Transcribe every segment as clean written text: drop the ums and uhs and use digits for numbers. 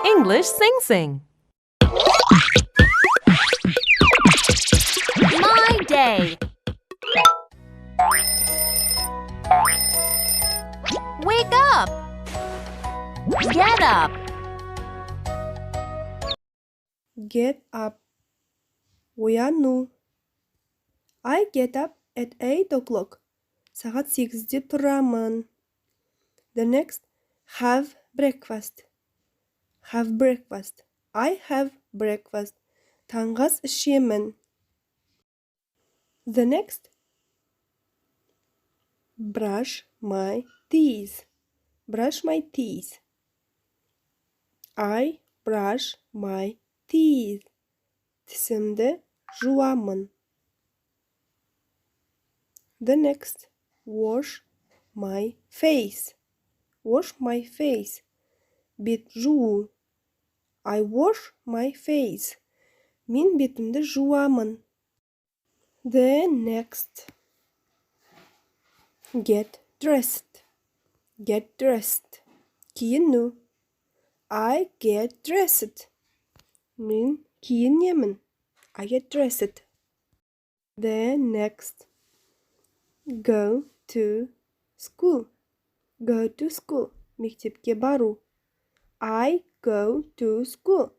English sing. My day. Wake up. Get up. Get up. Ояну. I get up at 8 o'clock. Сағат 8-де тұрамын. The next, have breakfast. Have breakfast. I have breakfast. Таңғы ас ішемін. The next, brush my teeth. Brush my teeth. I brush my teeth. Тісімді жуамын. The next, wash my face. Wash my face. Бет жуу. I wash my face. Мен бетімді жуамын. The next, get dressed. Get dressed. Киіну. I get dressed. Мен киінемін. I get dressed. The next, go to school. Go to school. Мектепке бару. I go to school.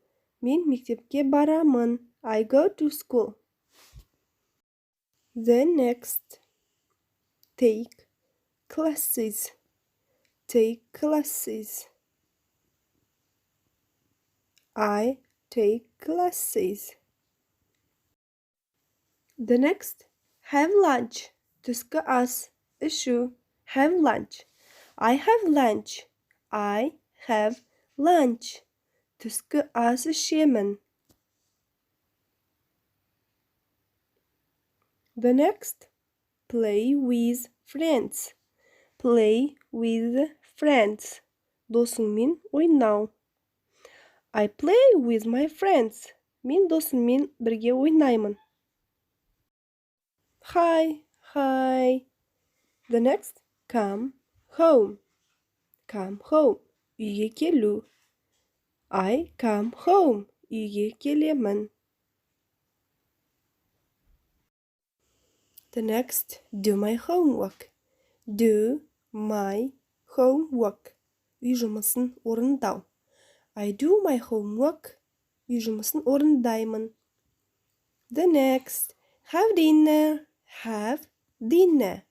Мен мектепке барамын. I go to school. The next, take classes. Take classes. I take classes. The next, have lunch. Түскі ас ішу. Have lunch. I have lunch. I have lunch. Түскі ас ішемін. The next, play with friends. Play with friends. Досыңмен ойнау. I play with my friends. Мен досыммен бірге ойнаймын. Hi. The next, come home. Come home. Үйге келу. I come home. Үйге келемін. The next, do my homework. Do my homework. Үй жұмысын орындау. I do my homework. Үй жұмысын орындаймын. The next, have dinner. Have dinner.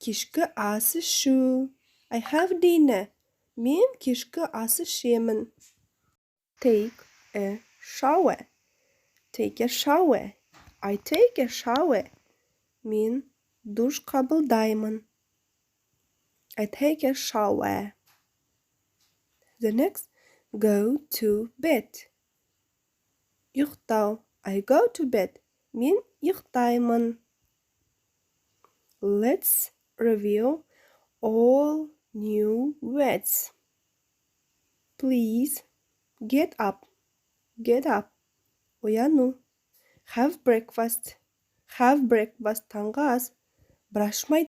Кешкі ас ішу. I have dinner. Мен кешкі ас ішемін. Take a shower. Take a shower. I take a shower. Мен душ қабылдаймын. I take a shower. The next, go to bed. Ұйықтау. I go to bed. Мен ұйықтаймын. Let's review all new words. Please get up. Get up. Ояну. Have breakfast. Have breakfast. Таңғы ас. Brush my